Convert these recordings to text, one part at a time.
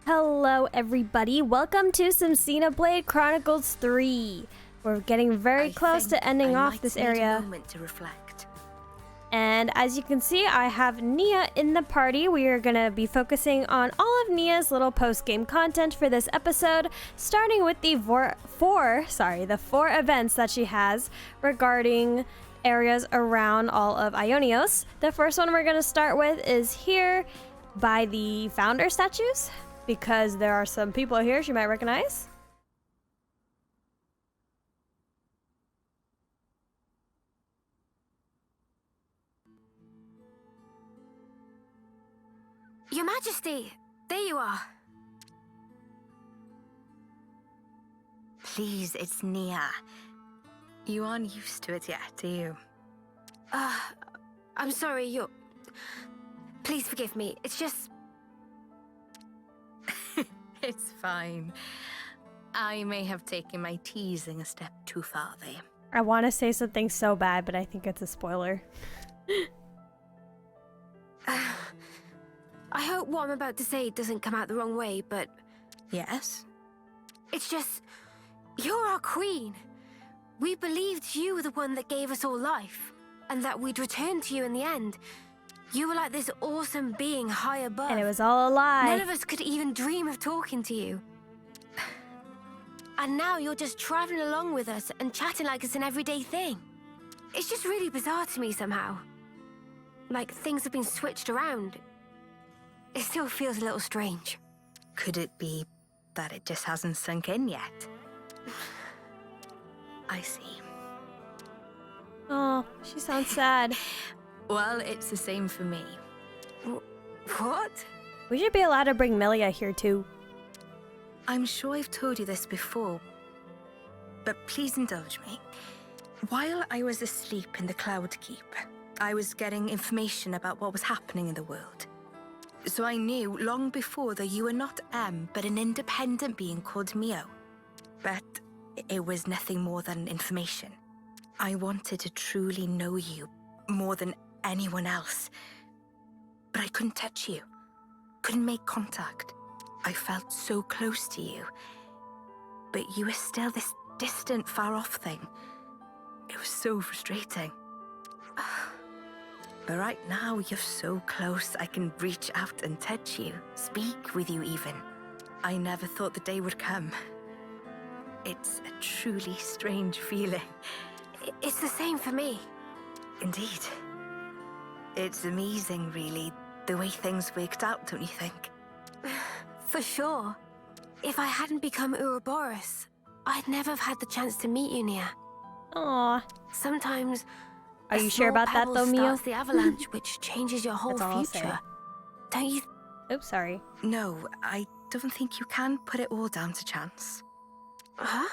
Hello everybody, welcome to some Xenoblade Chronicles 3. We're getting very close to ending off this area. To reflect. And as you can see, I have Nia in the party. We are going to be focusing on all of Nia's little post-game content for this episode, starting with the four events that she has regarding areas around all of Ionios. The first one we're going to start with is here by the founder statues, because there are some people here she might recognize. Your Majesty, there you are. Please, it's Nia. You aren't used to it yet, are you? I'm sorry, Please forgive me, it's just... It's fine. I may have taken my teasing a step too far there. I want to say something so bad, but I think it's a spoiler. I hope what I'm about to say doesn't come out the wrong way, but... Yes? It's just... You're our queen. We believed you were the one that gave us all life, and that we'd return to you in the end. You were like this awesome being high above. And it was all a lie. None of us could even dream of talking to you. And now you're just traveling along with us and chatting like it's an everyday thing. It's just really bizarre to me somehow. Like things have been switched around. It still feels a little strange. Could it be that it just hasn't sunk in yet? I see. Oh, she sounds sad. Well, it's the same for me. What? We should be allowed to bring Melia here too. I'm sure I've told you this before, but please indulge me. While I was asleep in the Cloud Keep, I was getting information about what was happening in the world. So I knew long before that you were not M, but an independent being called Mio. But it was nothing more than information. I wanted to truly know you more than anyone else. But I couldn't touch you, couldn't make contact. I felt so close to you, but you were still this distant, far-off thing. It was so frustrating. But right now, you're so close, I can reach out and touch you, speak with you even. I never thought the day would come. It's a truly strange feeling. It's the same for me. Indeed. It's amazing, really, the way things worked out, don't you think? For sure. If I hadn't become Ouroboros, I'd never have had the chance to meet you, Nia. Aw. Sometimes... Are you sure about that though, Mio? starts the avalanche, which changes your whole future. Don't you... Oops, sorry. No, I don't think you can put it all down to chance. Huh?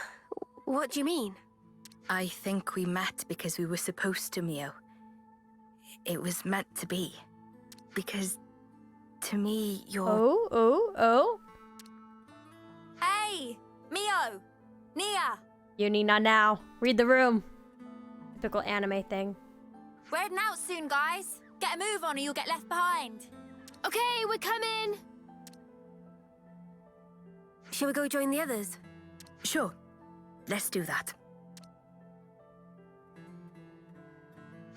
What do you mean? I think we met because we were supposed to, Mio. It was meant to be. Because, to me, you're... Oh. Hey! Mio! Nia! You need not now. Read the room. Typical anime thing. We're heading out soon, guys. Get a move on or you'll get left behind. Okay, we're coming! Shall we go join the others? Sure. Let's do that.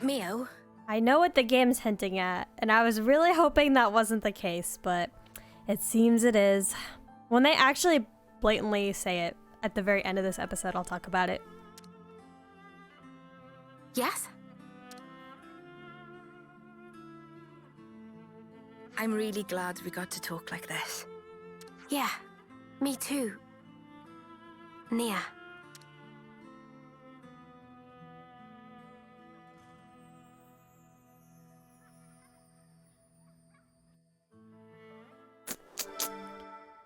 Mio? I know what the game's hinting at, and I was really hoping that wasn't the case, but it seems it is. When they actually blatantly say it at the very end of this episode, I'll talk about it. Yes? I'm really glad we got to talk like this. Yeah, me too. Nia.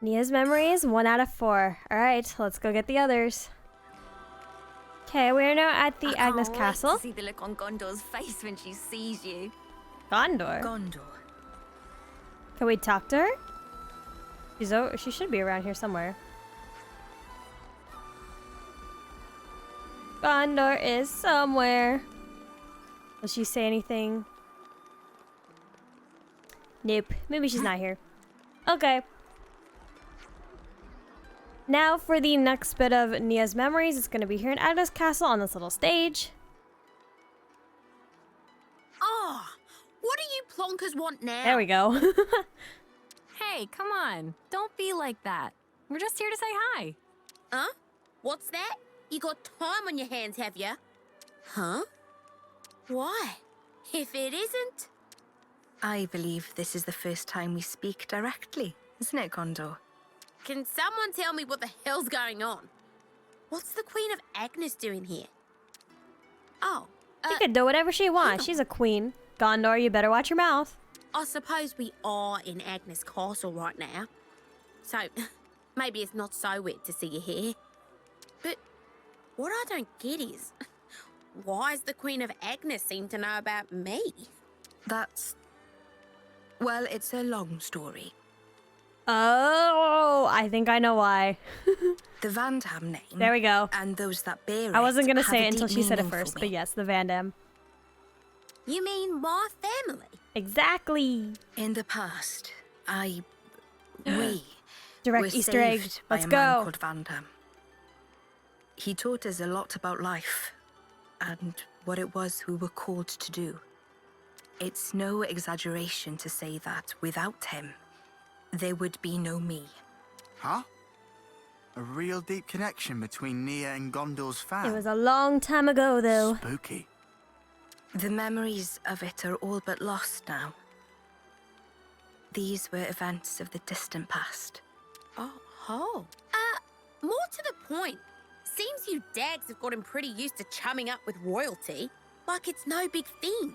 Nia's memories, 1 out of 4. Alright, let's go get the others. Okay, we are now at the Agnus Castle. To see the look on Gondor's face when she sees you. Gondor? Gondor. Can we talk to her? She should be around here somewhere. Gondor is somewhere. Will she say anything? Nope. Maybe she's not here. Okay. Now for the next bit of Nia's memories, it's going to be here in Agnes Castle on this little stage. Oh, what do you plonkers want now? There we go. Hey, come on. Don't be like that. We're just here to say hi. Huh? What's that? You got time on your hands, have ya? Huh? Why? If it isn't... I believe this is the first time we speak directly, isn't it, Gondor? Can someone tell me what the hell's going on? What's the Queen of Agnus doing here? Oh, She could do whatever she wants. She's a queen. Gondor, you better watch your mouth. I suppose we are in Agnes Castle right now. So, maybe it's not so weird to see you here. But what I don't get is, why does the Queen of Agnus seem to know about me? That's... Well, it's a long story. Oh, I think I know why. The Van Dam name... There we go. And those that bear it I wasn't going to have say a it until deep she said it meaning for first, me. but yes, the Van Dam. You mean my family? Exactly. In the past, we Direct were Easter egg. saved by Let's a man go. called Van Dam. He taught us a lot about life and what it was we were called to do. It's no exaggeration to say that without him, there would be no me. Huh? A real deep connection between Nia and Gondor's fan. It was a long time ago, though. Spooky. The memories of it are all but lost now. These were events of the distant past. Oh. More to the point. Seems you dags have gotten pretty used to chumming up with royalty. Like it's no big thing.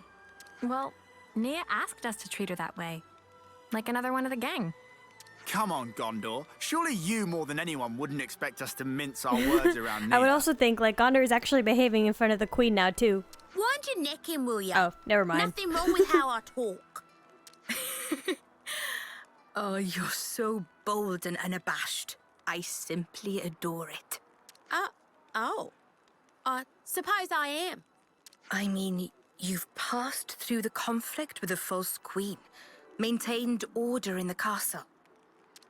Well, Nia asked us to treat her that way. Like another one of the gang. Come on, Gondor. Surely you more than anyone wouldn't expect us to mince our words around Nia. I would also think, like, Gondor is actually behaving in front of the queen now, too. Wind your neck in, will ya? Oh, never mind. Nothing wrong with how I talk. Oh, you're so bold and unabashed. I simply adore it. I suppose I am. I mean, you've passed through the conflict with the false queen, maintained order in the castle.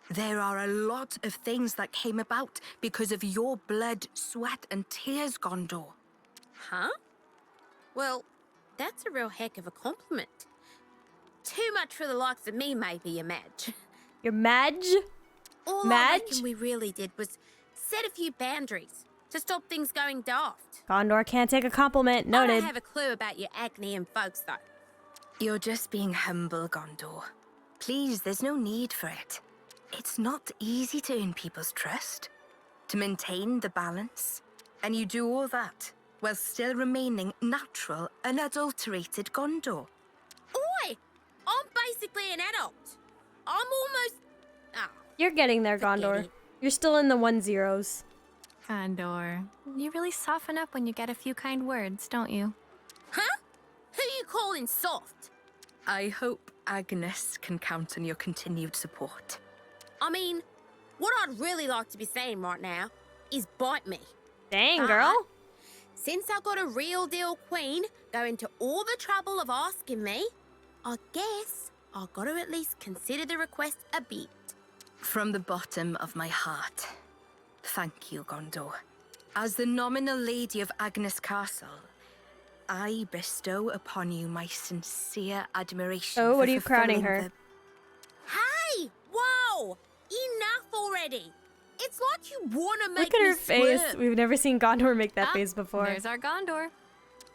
There are a lot of things that came about because of your blood, sweat, and tears, Gondor. Huh? Well, that's a real heck of a compliment. Too much for the likes of me, maybe, you Madge. You're Madge? All I Madge? reckon we really did was set a few boundaries to stop things going daft. Gondor can't take a compliment. I Noted. don't have a clue about your Agnean folks, though. You're just being humble, Gondor. Please, there's no need for it. It's not easy to earn people's trust, to maintain the balance, and you do all that while still remaining natural, unadulterated Gondor. Oi! I'm basically an adult. I'm almost... You're getting there, Forget Gondor. it. You're still in the 1-0s. Gondor, you really soften up when you get a few kind words, don't you? Huh? Who you calling soft? I hope Agnes can count on your continued support. I mean, what I'd really like to be saying right now is bite me. Dang, girl. Since I got a real deal queen going to all the trouble of asking me, I guess I got to at least consider the request a bit. From the bottom of my heart, thank you, Gondor. As the nominal lady of Agnes Castle, I bestow upon you my sincere admiration. Oh, what for are you crowning fulfilling her? Hey! Whoa! Enough already! It's like you want to make Look at me her face. squirm. We've never seen Gondor make that Ah, face before. There's our Gondor.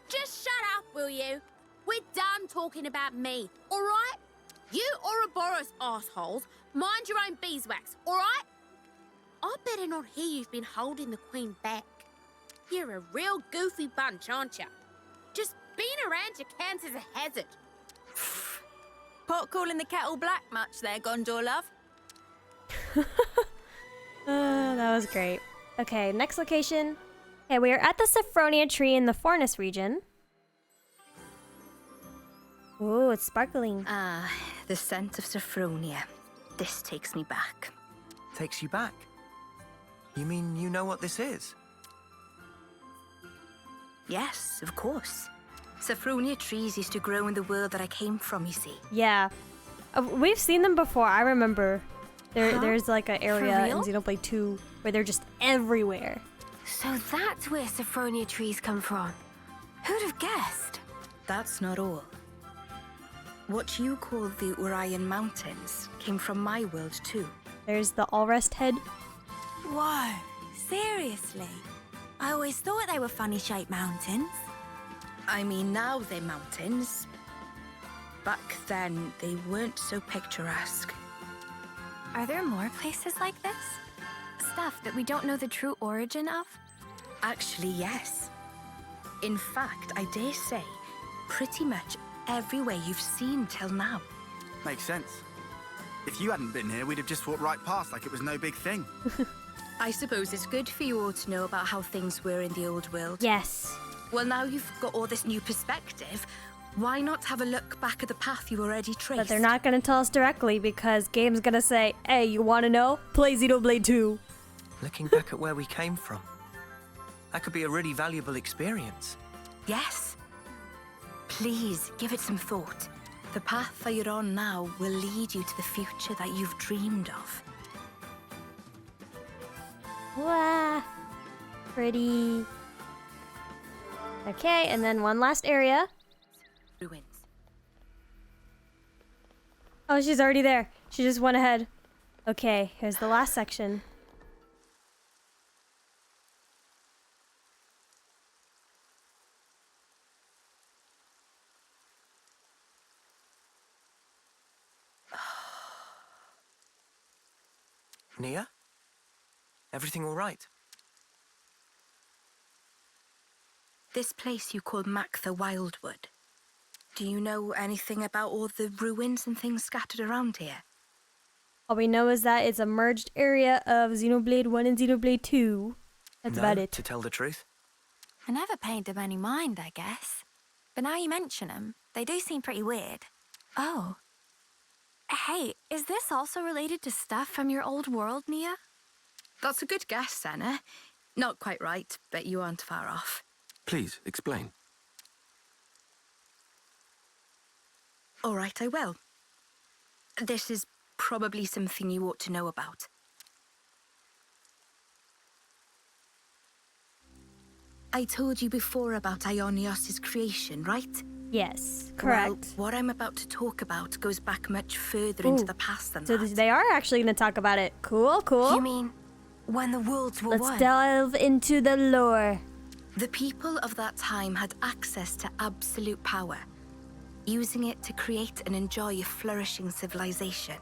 Just shut up, will you? We're done talking about me, all right? You Ouroboros assholes, mind your own beeswax, all right? I better not hear you've been holding the Queen back. You're a real goofy bunch, aren't you? Just being around your cans is a hazard. Pot calling the kettle black much there, Gondor love? That was great. Okay, next location. Okay, we are at the Saffronia tree in the Fornus region. Ooh, it's sparkling. Ah, the scent of Saffronia. This takes me back. Takes you back? You mean you know what this is? Yes, of course. Saffronia trees used to grow in the world that I came from, you see. Yeah. We've seen them before, I remember. There's like an area in real? Xenoblade 2 where they're just everywhere. So that's where Saffronia trees come from. Who'd have guessed? That's not all. What you call the Orion Mountains came from my world too. There's the Allrest head. Whoa, seriously? I always thought they were funny-shaped mountains. I mean, now they're mountains. Back then, they weren't so picturesque. Are there more places like this? Stuff that we don't know the true origin of? Actually, yes. In fact, I dare say, pretty much everywhere you've seen till now. Makes sense. If you hadn't been here, we'd have just walked right past like it was no big thing. I suppose it's good for you all to know about how things were in the old world. Yes. Well, now you've got all this new perspective, why not have a look back at the path you already traced? But they're not going to tell us directly because game's going to say, hey, you want to know? Play Xenoblade 2. Looking back at where we came from, that could be a really valuable experience. Yes. Please, give it some thought. The path that you're on now will lead you to the future that you've dreamed of. Wow. Pretty. Okay, and then one last area. Ruins. Oh, she's already there. She just went ahead. Okay, here's the last section. Nia? Everything all right? This place you call Mactha Wildwood. Do you know anything about all the ruins and things scattered around here? All we know is that it's a merged area of Xenoblade 1 and Xenoblade 2. That's No, about it. to tell the truth. I never paid them any mind, I guess. But now you mention them, they do seem pretty weird. Oh. Hey, is this also related to stuff from your old world, Nia? That's a good guess, Senna. Not quite right, but you aren't far off. Please, explain. All right, I will. This is probably something you ought to know about. I told you before about Ionios' creation, right? Yes, correct. Well, what I'm about to talk about goes back much further into the past than So that. they are actually going to talk about it. Cool, cool. You mean when the worlds were Let's one? delve into the lore. The people of that time had access to absolute power, using it to create and enjoy a flourishing civilization.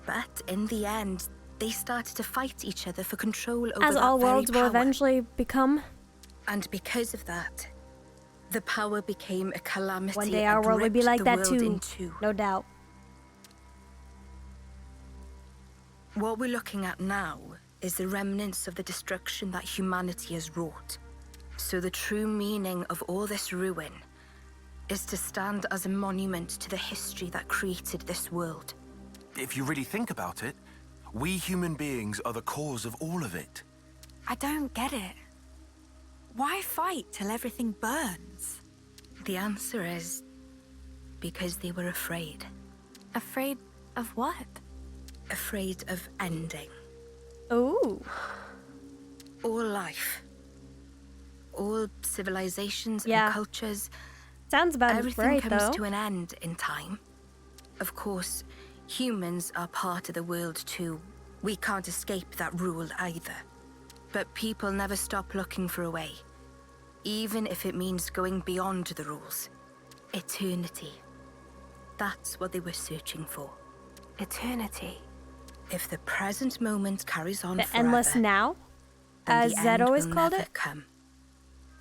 But in the end, they started to fight each other for control over As that all very worlds will power. eventually become. And because of that, the power became a calamity. One day our and world will be ripped like the that world too. in two. No doubt. What we're looking at now is the remnants of the destruction that humanity has wrought. So the true meaning of all this ruin is to stand as a monument to the history that created this world. If you really think about it, we human beings are the cause of all of it. I don't get it. Why fight till everything burns? The answer is because they were afraid. Afraid of what? Afraid of ending. Ooh. All life. All civilizations Yeah. and cultures. Sounds about Everything right, comes though. to an end in time. Of course, humans are part of the world too. We can't escape that rule either. But people never stop looking for a way, even if it means going beyond the rules. Eternity. That's what they were searching for. Eternity. If the present moment carries on The forever, endless now, then as the Zed end always will called never it. come.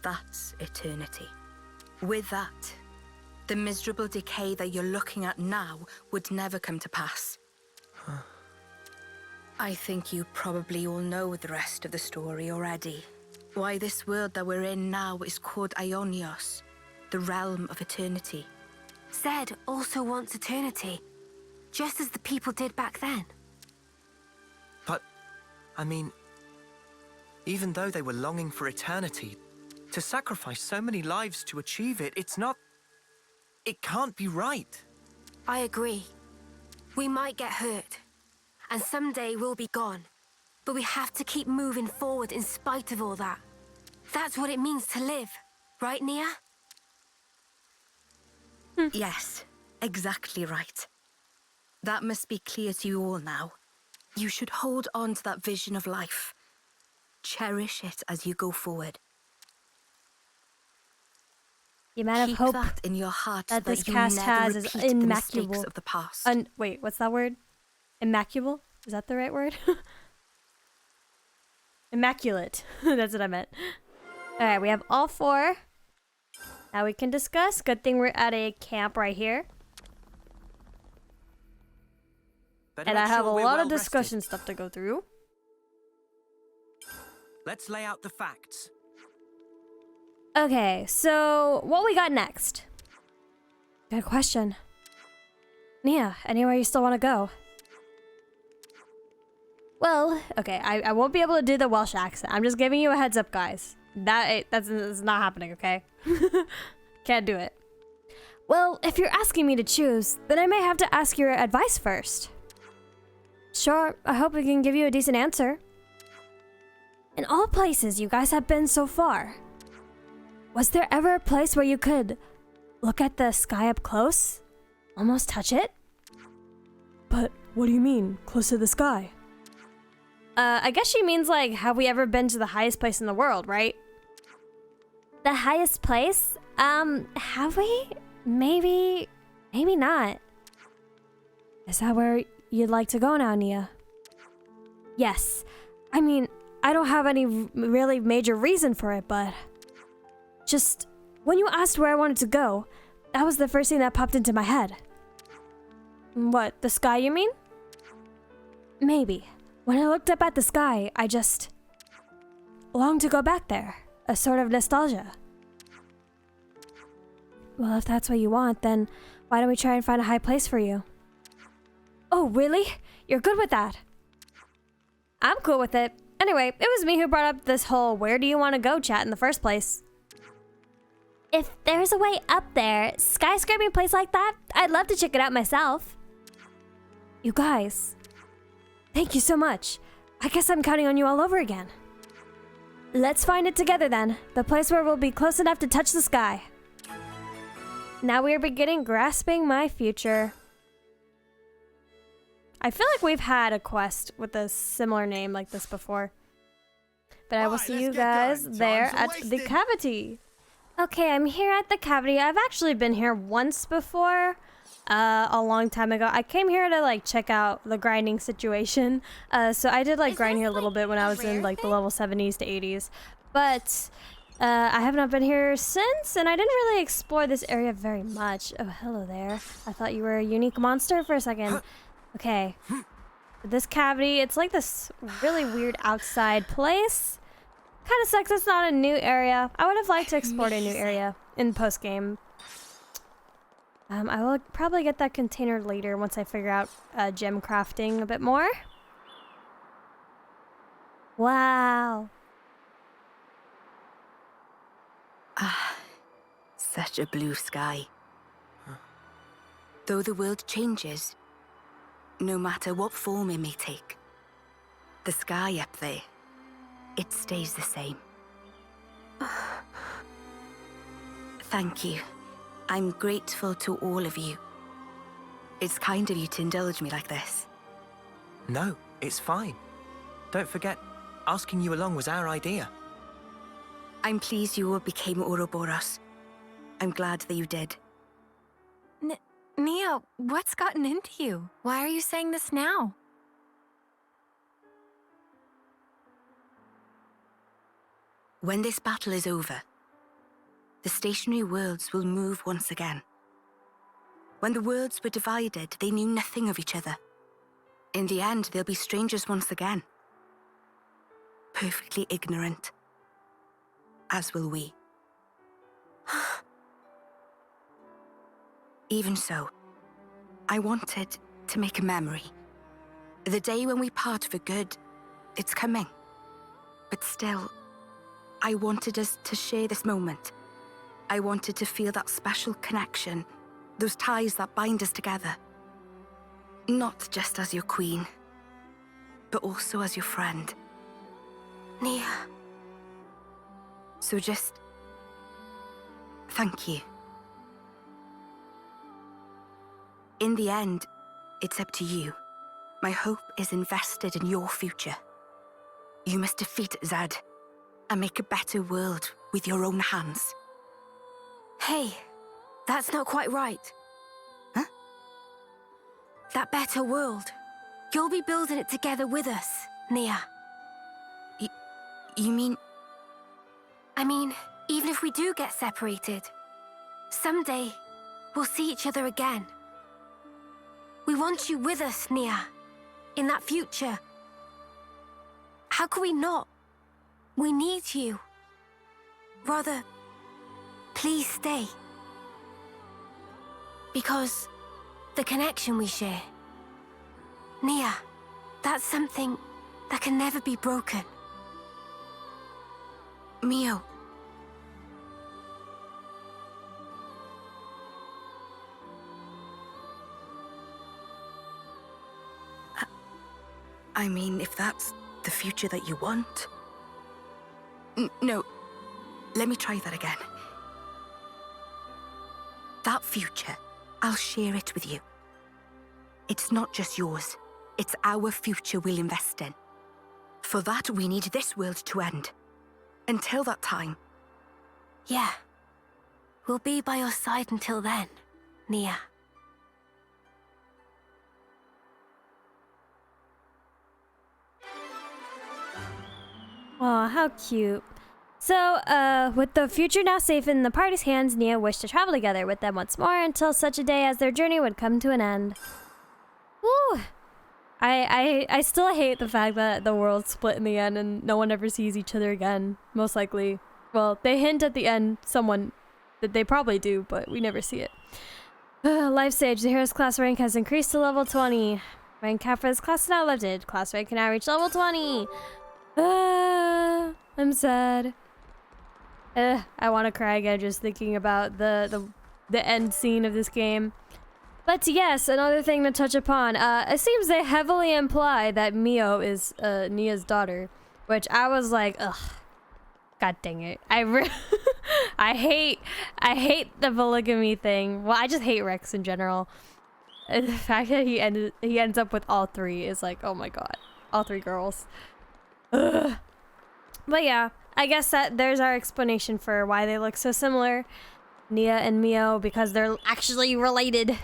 That's eternity. With that, the miserable decay that you're looking at now would never come to pass. I think you probably all know the rest of the story already. Why this world that we're in now is called Ionios, the realm of eternity. Zed also wants eternity, just as the people did back then. But, I mean, even though they were longing for eternity, to sacrifice so many lives to achieve it, it's not... It can't be right. I agree. We might get hurt. and someday we'll be gone. But we have to keep moving forward in spite of all that. That's what it means to live, right, Nia? Yes, exactly right. That must be clear to you all now. You should hold on to that vision of life. Cherish it as you go forward. The amount Keep of hope that in your heart that this you cast never has is repeat the mistakes immaculable. of the past. Wait, what's that word? Immaculable? Is that the right word? Immaculate. That's what I meant. Alright, we have all 4. Now we can discuss. Good thing we're at a camp right here. Better And make I have sure a we're lot of well discussion rested. stuff to go through. Let's lay out the facts. Okay, so what we got next? Good question. Nia, anywhere you still want to go? Well, okay, I won't be able to do the Welsh accent. I'm just giving you a heads up, guys. That's not happening, okay? Can't do it. Well, if you're asking me to choose, then I may have to ask your advice first. Sure, I hope we can give you a decent answer. In all places you guys have been so far, was there ever a place where you could look at the sky up close? Almost touch it? But what do you mean, close to the sky? I guess she means like, have we ever been to the highest place in the world, right? The highest place? Have we? Maybe not. Is that where you'd like to go now, Nia? Yes. I mean, I don't have any really major reason for it, but just when you asked where I wanted to go, that was the first thing that popped into my head. What, the sky you mean? Maybe. When I looked up at the sky, I just longed to go back there. A sort of nostalgia. Well, if that's what you want, then why don't we try and find a high place for you? Oh, really? You're good with that? I'm cool with it. Anyway, it was me who brought up this whole where do you want to go chat in the first place. If there's a way up there, skyscraping place like that, I'd love to check it out myself. You guys, thank you so much. I guess I'm counting on you all over again. Let's find it together then. The place where we'll be close enough to touch the sky. Now we are beginning grasping my future. I feel like we've had a quest with a similar name like this before. But I will see you guys there at the cavity. Okay, I'm here at the cavity. I've actually been here once before. A long time ago. I came here to like check out the grinding situation. So I did like grind here a little bit when I was in like the level 70s to 80s. But I have not been here since, and I didn't really explore this area very much. Oh, hello there. I thought you were a unique monster for a second. Okay. This cavity, it's like this really weird outside place. Kind of sucks it's not a new area. I would have liked to explore a new area in post-game. I will probably get that container later once I figure out gem crafting a bit more. Wow. Ah, such a blue sky. Though the world changes, no matter what form it may take, the sky up there, it stays the same. Thank you. I'm grateful to all of you. It's kind of you to indulge me like this. No, it's fine. Don't forget, asking you along was our idea. I'm pleased you all became Ouroboros. I'm glad that you did. Nia, what's gotten into you? Why are you saying this now? When this battle is over, the stationary worlds will move once again. When the worlds were divided, they knew nothing of each other. In the end, they'll be strangers once again. Perfectly ignorant. As will we. Even so, I wanted to make a memory. The day when we part for good, it's coming. But still, I wanted us to share this moment. I wanted to feel that special connection, those ties that bind us together. Not just as your queen, but also as your friend. Nia. So just... thank you. In the end, it's up to you. My hope is invested in your future. You must defeat Zed and make a better world with your own hands. Hey, that's not quite right. Huh? That better world. You'll be building it together with us, Nia. You mean... I mean, even if we do get separated, someday we'll see each other again. We want you with us, Nia, in that future. How could we not? We need you. Rather, please stay. Because the connection we share, Nia, that's something that can never be broken. Mio. I mean, if that's the future that you want... No, let me try that again. That future, I'll share it with you. It's not just yours, it's our future we'll invest in. For that, we need this world to end. Until that time. Yeah. We'll be by your side until then, Nia. Aw, how cute. So, with the future now safe in the party's hands, Nia wished to travel together with them once more until such a day as their journey would come to an end. Woo! I still hate the fact that the world split in the end and no one ever sees each other again, most likely. Well, they hint at the end, that they probably do, but we never see it. Life stage, the hero's class rank has increased to level 20. Rank cap for this class is now lifted. Class rank can now reach level 20. I'm sad. I want to cry again just thinking about the end scene of this game. But yes, another thing to touch upon. It seems they heavily imply that Mio is Nia's daughter, which I was like, ugh, god dang it. I hate the polygamy thing. Well, I just hate Rex in general. And the fact that he ends up with all three is like, oh my god, all three girls. Ugh. But yeah, I guess that there's our explanation for why they look so similar, Nia and Mio, because they're actually related.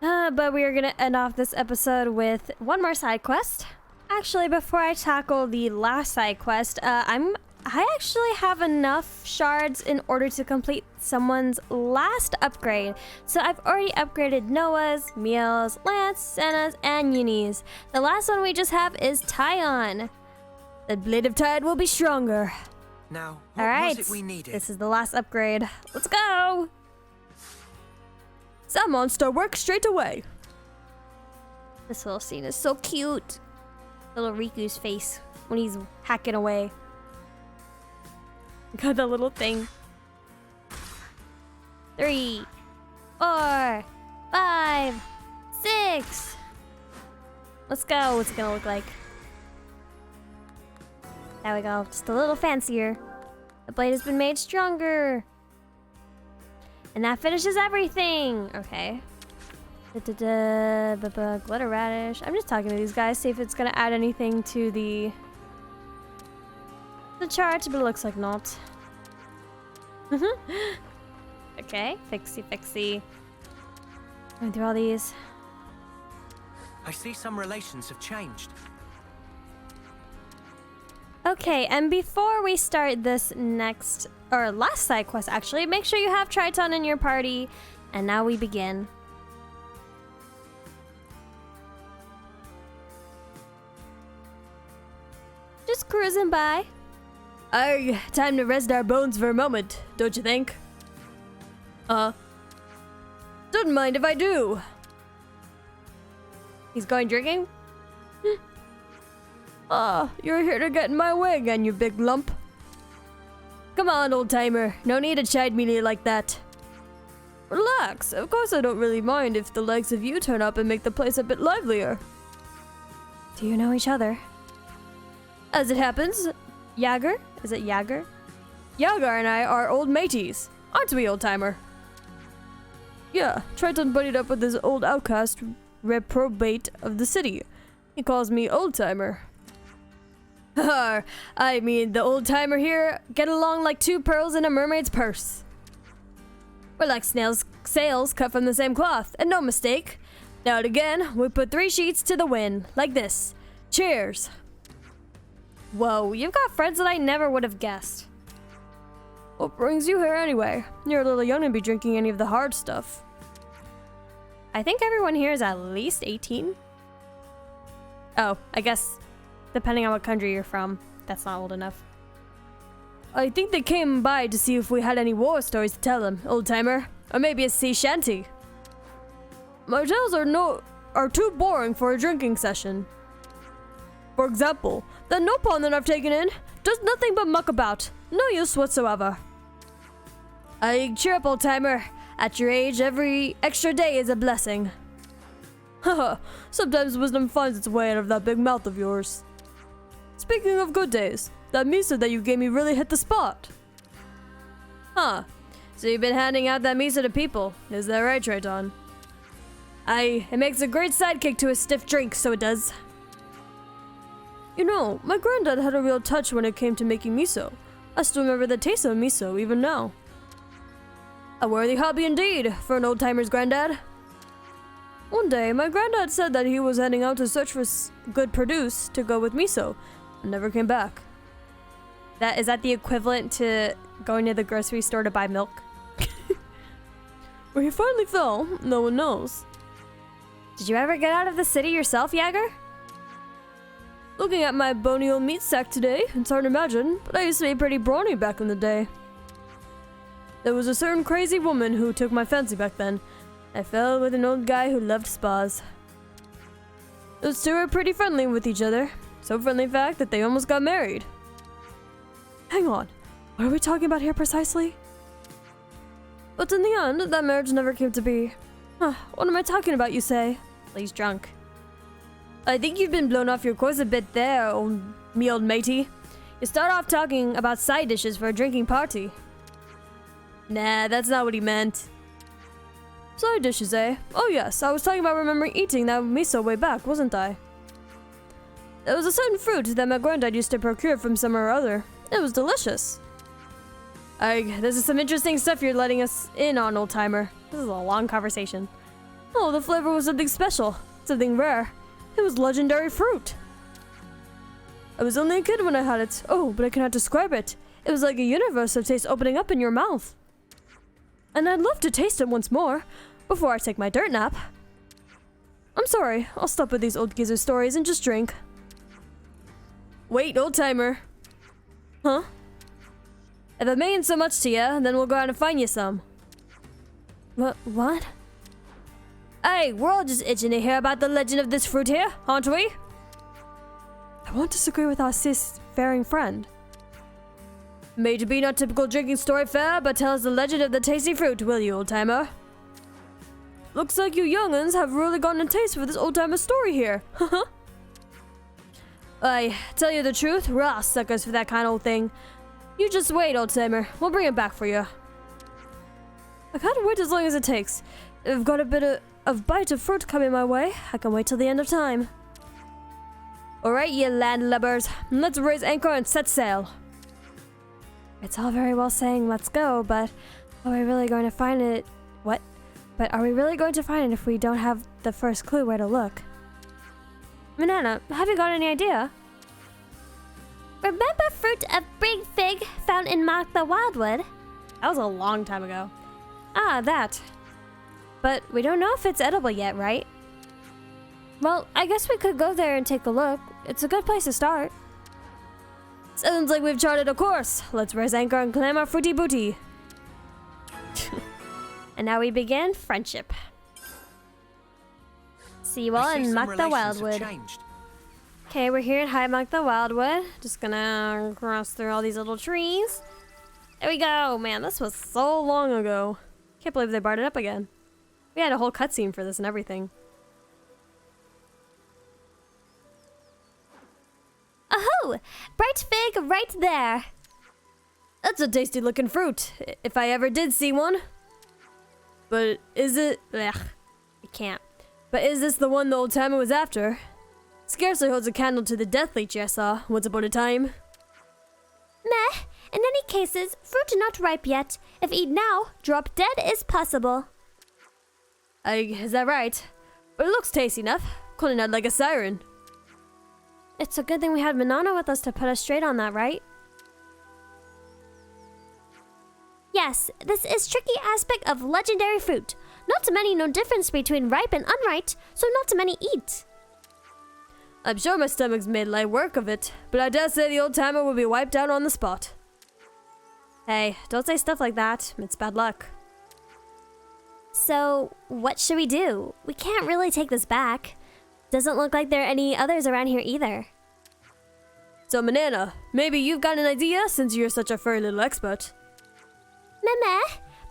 But we are gonna end off this episode with one more side quest. Actually, before I tackle the last side quest, I actually have enough shards in order to complete someone's last upgrade. So I've already upgraded Noah's, Mio's, Lance, Senna's, and Yuni's. The last one we just have is Tyon. The Blade of Tide will be stronger. Now, what was it we needed? This is the last upgrade. Let's go! That monster works straight away. This little scene is so cute. Little Riku's face when he's hacking away. Got the little thing. 3, 4, 5, 6. Let's go. What's it gonna look like? There we go. Just a little fancier. The blade has been made stronger. And that finishes everything. Okay. Glitter radish. I'm just talking to these guys, see if it's gonna add anything to the chart, but it looks like not. Okay, fixie. Going through all these. I see some relations have changed. Okay, and before we start this next, or last side quest actually, make sure you have Triton in your party. And now we begin. Just cruising by. Arg, time to rest our bones for a moment, don't you think? Don't mind if I do. He's going drinking? You're here to get in my way again, you big lump. Come on, old-timer. No need to chide me like that. Relax. Of course I don't really mind if the likes of you turn up and make the place a bit livelier. Do you know each other? As it happens, Jager? Is it Jager? Jager and I are old mateys. Aren't we, old-timer? Yeah, Triton buddied up with this old outcast reprobate of the city. He calls me old-timer. I mean, the old-timer here get along like two pearls in a mermaid's purse. We're like sails cut from the same cloth, and no mistake. Now and again, we put 3 sheets to the wind, like this. Cheers. Whoa, you've got friends that I never would have guessed. What brings you here anyway? You're a little young to be drinking any of the hard stuff. I think everyone here is at least 18. Oh, I guess depending on what country you're from, that's not old enough. I think they came by to see if we had any war stories to tell them, old-timer. Or maybe a sea shanty. My tales are too boring for a drinking session. For example, the Nopon that I've taken in does nothing but muck about. No use whatsoever. Cheer up, old-timer. At your age, every extra day is a blessing. Haha, sometimes wisdom finds its way out of that big mouth of yours. Speaking of good days, that miso that you gave me really hit the spot. Huh. So you've been handing out that miso to people. Is that right, Triton? It makes a great sidekick to a stiff drink, so it does. You know, my granddad had a real touch when it came to making miso. I still remember the taste of miso even now. A worthy hobby indeed, for an old-timer's granddad. One day, my granddad said that he was heading out to search for good produce to go with miso, and never came back. Is that the equivalent to going to the grocery store to buy milk? Where he finally fell, no one knows. Did you ever get out of the city yourself, Jager? Looking at my bony old meat sack today, it's hard to imagine, but I used to be pretty brawny back in the day. There was a certain crazy woman who took my fancy back then. I fell with an old guy who loved spas. Those two were pretty friendly with each other. So friendly, in fact, that they almost got married. Hang on, what are we talking about here precisely? But in the end, that marriage never came to be. What am I talking about, you say? Well, he's drunk. I think you've been blown off your course a bit there, old matey. You start off talking about side dishes for a drinking party. Nah, that's not what he meant. Side dishes, eh? Oh yes, I was talking about remembering eating that miso way back, wasn't I? There was a certain fruit that my granddad used to procure from somewhere or other. It was delicious. This is some interesting stuff you're letting us in on, old-timer. This is a long conversation. Oh, the flavor was something special. Something rare. It was legendary fruit. I was only a kid when I had it. Oh, but I cannot describe it. It was like a universe of taste opening up in your mouth. And I'd love to taste it once more, before I take my dirt nap. I'm sorry, I'll stop with these old geezer stories and just drink. Wait, old-timer. Huh? If it means so much to you, then we'll go out and find you some. What? Hey, we're all just itching to hear about the legend of this fruit here, aren't we? I won't disagree with our cis-faring friend. May to be not typical drinking story fare, but tell us the legend of the tasty fruit, will you, old-timer? Looks like you young'uns have really gotten a taste for this old-timer story here. Haha. I tell you the truth, we're all suckers for that kind of old thing. You just wait, old-timer. We'll bring it back for you. I can't wait as long as it takes. If I've got a bit of bite of fruit coming my way, I can wait till the end of time. Alright, you landlubbers. Let's raise anchor and set sail. It's all very well saying let's go, but are we really going to find it? What? But are we really going to find it if we don't have the first clue where to look? Banana, have you got any idea? Remember fruit of big fig found in Mark the Wildwood? That was a long time ago. Ah, that. But we don't know if it's edible yet, right? Well, I guess we could go there and take a look. It's a good place to start. Sounds like we've charted a course. Let's raise anchor and climb our fruity booty. And now we begin friendship. See you all in Mark the Wildwood. Okay, we're here in High Mark the Wildwood. Just gonna cross through all these little trees. There we go. Man, this was so long ago. Can't believe they brought it up again. We had a whole cutscene for this and everything. Oh, bright fig right there. That's a tasty looking fruit, if I ever did see one. But is it... Ugh, I can't. But is this the one the old timer was after? Scarcely holds a candle to the death leech I saw once upon a time. Meh. In any cases, fruit not ripe yet. If eat now, drop dead is possible. Is that right? But it looks tasty enough. Calling out like a siren. It's a good thing we had Manana with us to put us straight on that, right? Yes, this is tricky aspect of legendary fruit. Not many know difference between ripe and unripe, so not many eat. I'm sure my stomach's made light work of it, but I dare say the old timer will be wiped out on the spot. Hey, don't say stuff like that. It's bad luck. So, what should we do? We can't really take this back. Doesn't look like there are any others around here either. So, Manana, maybe you've got an idea since you're such a furry little expert. Meh.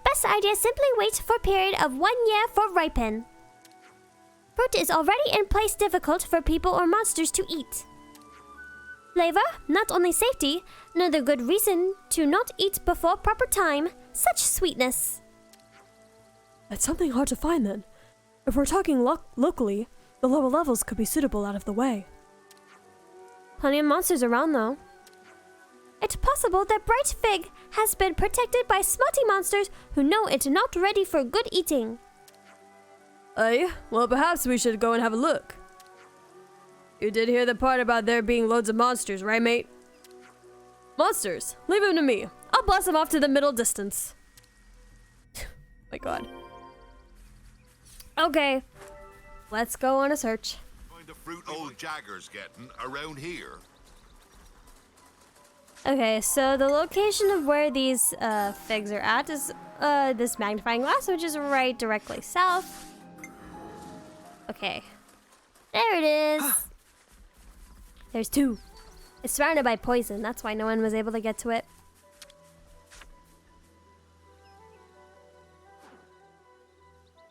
Best idea simply wait for a period of 1 year for ripen. Fruit is already in place difficult for people or monsters to eat. Flavor, not only safety, another good reason to not eat before proper time. Such sweetness. That's something hard to find then. If we're talking locally, the lower levels could be suitable out of the way. Plenty of monsters around though. It's possible that bright fig has been protected by smutty monsters who know it's not ready for good eating. Aye, well perhaps we should go and have a look. You did hear the part about there being loads of monsters, right mate? Monsters, leave them to me. I'll blast them off to the middle distance. My god. Okay, let's go on a search. Find the fruit old Jagger's getting around here. Okay, so the location of where these figs are at is this magnifying glass, which is right directly south. Okay. There it is. There's 2. It's surrounded by poison. That's why no one was able to get to it.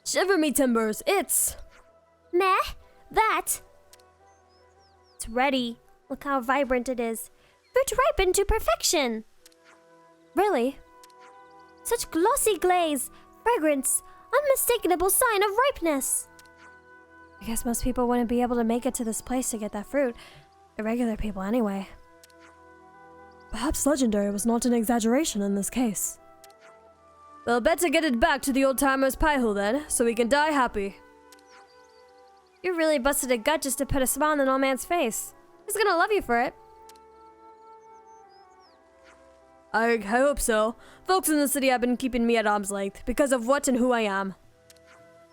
Shiver me timbers. It's... Meh. That. It's ready. Look how vibrant it is. Fruit ripened to perfection. Really? Such glossy glaze, fragrance, unmistakable sign of ripeness. I guess most people wouldn't be able to make it to this place to get that fruit. Irregular people anyway. Perhaps legendary was not an exaggeration in this case. Well, better get it back to the old timer's pie hole then, so we can die happy. You really busted a gut just to put a smile on an old man's face. He's gonna love you for it. I hope so. Folks in the city have been keeping me at arm's length because of what and who I am.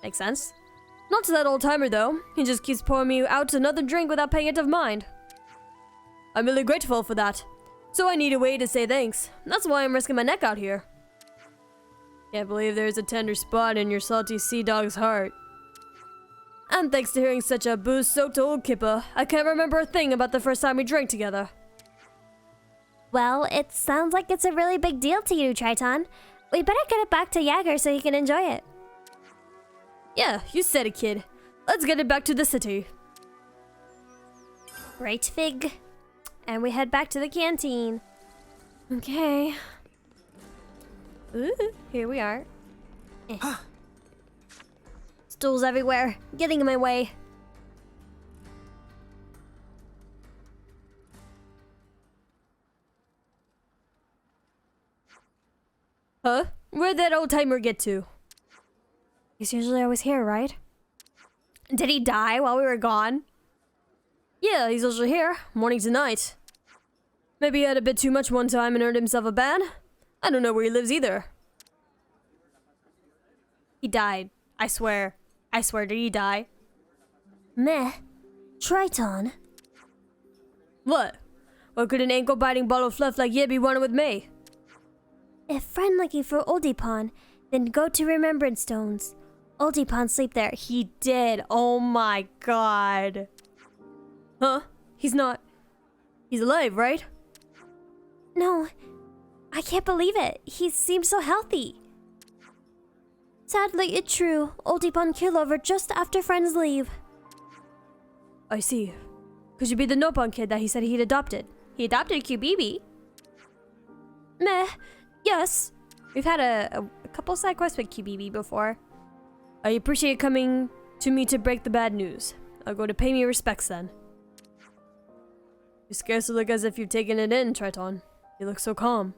Makes sense. Not to that old timer though. He just keeps pouring me out another drink without paying it of mind. I'm really grateful for that. So I need a way to say thanks. That's why I'm risking my neck out here. Can't believe there's a tender spot in your salty sea dog's heart. And thanks to hearing such a booze-soaked old kipper, I can't remember a thing about the first time we drank together. Well, it sounds like it's a really big deal to you, Triton. We better get it back to Jagger so he can enjoy it. Yeah, you said it, kid. Let's get it back to the city. Right, Fig? And we head back to the canteen. Okay. Ooh, here we are. Stools everywhere, getting in my way. Huh? Where'd that old timer get to? He's usually always here, right? Did he die while we were gone? Yeah, he's usually here, morning to night. Maybe he had a bit too much one time and earned himself a ban? I don't know where he lives either. He died. I swear. I swear, did he die? Meh. Triton. What? What could an ankle-biting ball of fluff like you be wanting with me? If friend looking for Oldipon, then go to Remembrance Stones. Oldipon sleep there. He did. Oh my god. Huh? He's not... He's alive, right? No. I can't believe it. He seems so healthy. Sadly, it's true. Oldipon killed over just after friends leave. I see. Could you be the Nopon kid that he said he'd adopted? He adopted QBB. Meh. Yes. We've had a couple side quests with QBB before. I appreciate coming to me to break the bad news. I'll go to pay me respects then. You scarcely look as if you've taken it in, Triton. You look so calm.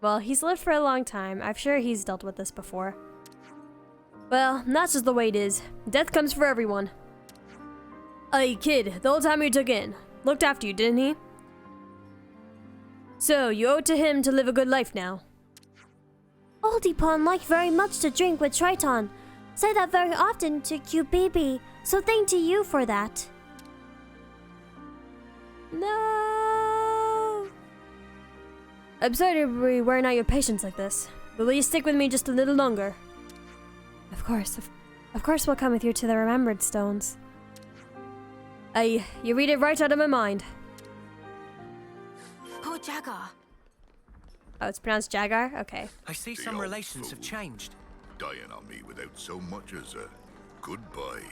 Well, he's lived for a long time. I'm sure he's dealt with this before. Well, that's just the way it is. Death comes for everyone. Hey, kid, the whole time you took in. Looked after you, didn't he? So, you owe it to him to live a good life now. Oldipon liked very much to drink with Triton. Say that very often to QBB, so thank to you for that. No! I'm sorry to be wearing out your patience like this, but will you stick with me just a little longer? Of course we'll come with you to the Remembered Stones. You read it right out of my mind. Poor Jagar. Oh, it's pronounced Jagar? Okay. I see some relations have changed. Dying on me without so much as a goodbye.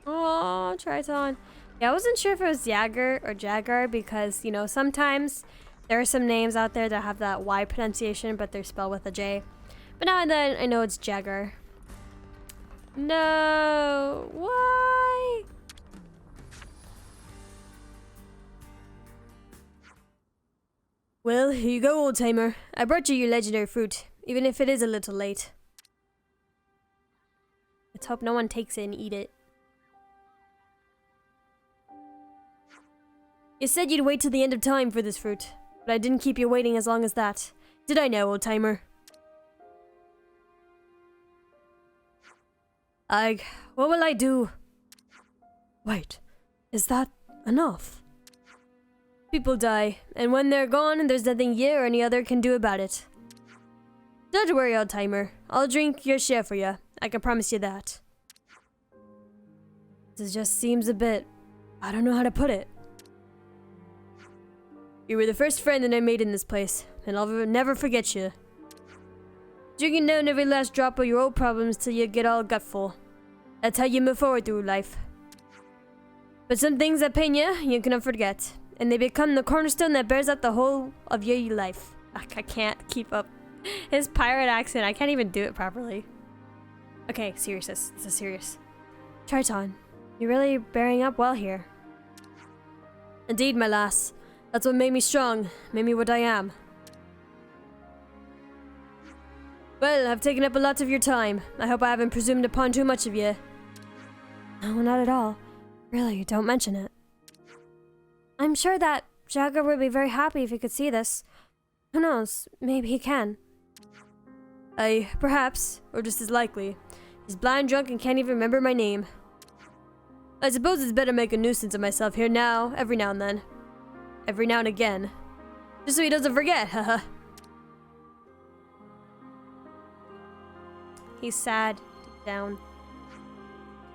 Oh, Triton. Yeah, I wasn't sure if it was Jagar or Jagar because, you know, sometimes there are some names out there that have that Y pronunciation, but they're spelled with a J. But now and then, I know it's Jagar. No! Why? Well, here you go, old timer. I brought you your legendary fruit, even if it is a little late. Let's hope no one takes it and eat it. You said you'd wait till the end of time for this fruit, but I didn't keep you waiting as long as that. Did I now, old timer? What will I do? Wait, is that enough? People die, and when they're gone, there's nothing you or any other can do about it. Don't worry, old timer. I'll drink your share for you. I can promise you that. This just seems a bit... I don't know how to put it. You were the first friend that I made in this place, and I'll never forget you. Drinking down every last drop of your old problems till you get all gutful. That's how you move forward through life. But some things that pain you cannot forget, and they become the cornerstone that bears up the whole of your life. I can't keep up his pirate accent. I can't even do it properly. Okay, serious. This is serious. Triton, you're really bearing up well here. Indeed, my lass. That's what made me strong, made me what I am. Well, I've taken up a lot of your time. I hope I haven't presumed upon too much of you. No, not at all. Really, don't mention it. I'm sure that Jagar would be very happy if he could see this. Who knows? Maybe he can. Perhaps, or just as likely. He's blind drunk and can't even remember my name. I suppose it's better make a nuisance of myself here now, every now and then. Every now and again. Just so he doesn't forget, haha. He's sad, down.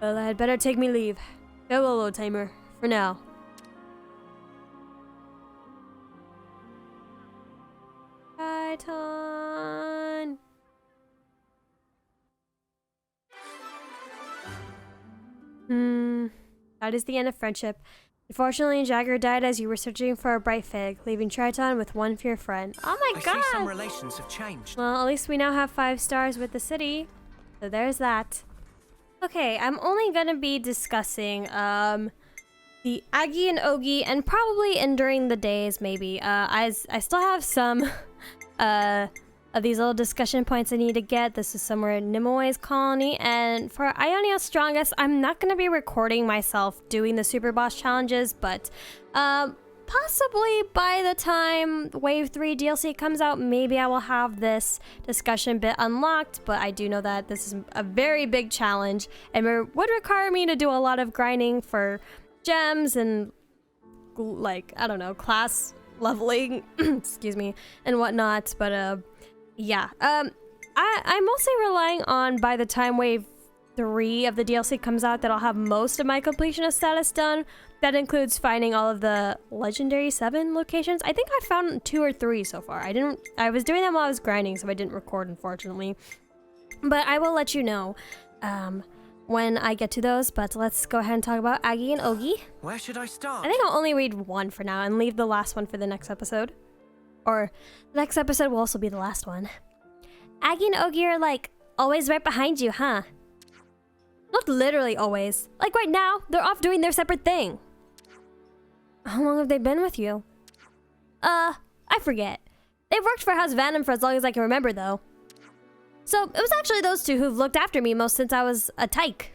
Well, I had better take me leave. Farewell, old timer, for now. Triton. That is the end of friendship. Unfortunately, Jagar died as you were searching for a bright fig, leaving Triton with one fear friend. Oh my god! I see some relations have changed. Well, at least we now have 5 stars with the city. So there's that. Okay, I'm only gonna be discussing the Aggie and Ogie, and probably in during the days maybe. I still have some of these little discussion points I need to get. This is somewhere in Nimoy's colony, and for Ionia's Strongest, I'm not gonna be recording myself doing the super boss challenges, but possibly by the time Wave 3 DLC comes out, maybe I will have this discussion bit unlocked, but I do know that this is a very big challenge and would require me to do a lot of grinding for gems and, like, I don't know, class leveling, excuse me, and whatnot, but yeah. I'm mostly relying on by the time Wave 3 of the DLC comes out that I'll have most of my completionist status done. That includes finding all of the legendary 7 locations. I think I found 2 or 3 so far. I was doing them while I was grinding, so I didn't record, unfortunately. But I will let you know when I get to those, but let's go ahead and talk about Aggie and Ogie. Where should I start? I think I'll only read one for now and leave the last one for the next episode. Or the next episode will also be the last one. Aggie and Ogie are like always right behind you, huh? Not literally always. Like right now, they're off doing their separate thing. How long have they been with you? I forget. They've worked for House Venom for as long as I can remember, though. So, it was actually those two who've looked after me most since I was a tyke.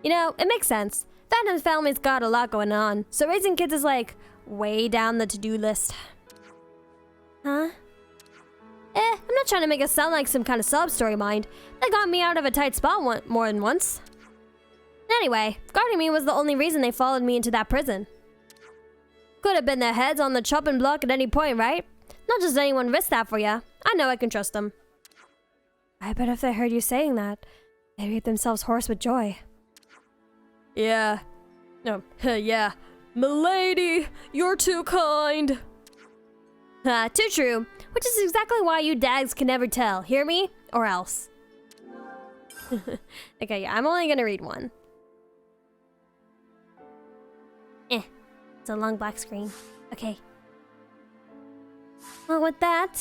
You know, it makes sense. Venom's family's got a lot going on, so raising kids is like way down the to-do list. Huh? I'm not trying to make it sound like some kind of sob story, mind. They got me out of a tight spot more than once. Anyway, guarding me was the only reason they followed me into that prison. Could have been their heads on the chopping block at any point, right? Not just anyone risked that for ya. I know I can trust them. I bet if they heard you saying that, they'd reap themselves hoarse with joy. Yeah. No, yeah. Milady, you're too kind. Too true. Which is exactly why you dags can never tell. Hear me? Or else. Okay, yeah, I'm only gonna read one. It's a long black screen. Okay. Well, with that,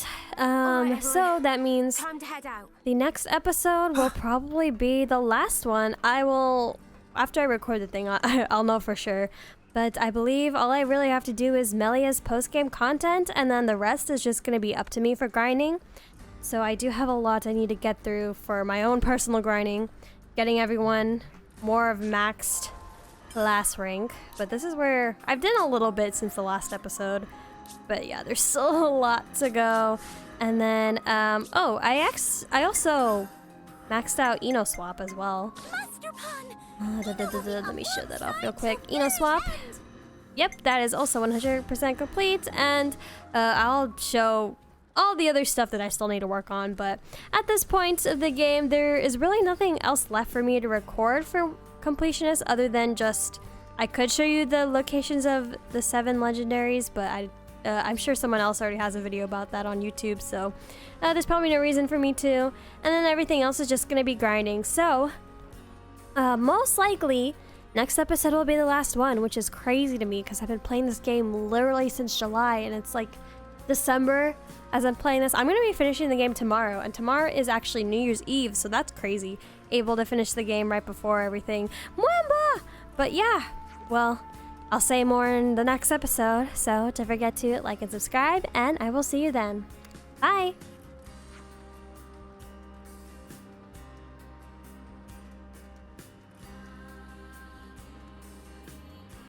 so that means Time to head out. the next episode will probably be the last one. I will, after I record the thing, I'll know for sure. But I believe all I really have to do is Melia's post-game content, and then the rest is just going to be up to me for grinding. So I do have a lot I need to get through for my own personal grinding, getting everyone more of maxed class rank. But this is where I've done a little bit since the last episode. But yeah, there's still a lot to go. And then, oh, I also maxed out Swap as well. Let me show that off real quick. Swap. Yep, that is also 100% complete. And I'll show all the other stuff that I still need to work on. But at this point of the game, there is really nothing else left for me to record for Completionist other than just, I could show you the locations of the 7 legendaries, but I'm sure someone else already has a video about that on YouTube, so there's probably no reason for me to. And then everything else is just going to be grinding. So, most likely, next episode will be the last one, which is crazy to me because I've been playing this game literally since July, and it's like December as I'm playing this. I'm going to be finishing the game tomorrow, and tomorrow is actually New Year's Eve, so that's crazy. Able to finish the game right before everything. Mwamba! But yeah, well, I'll say more in the next episode, so don't forget to like and subscribe, and I will see you then. Bye!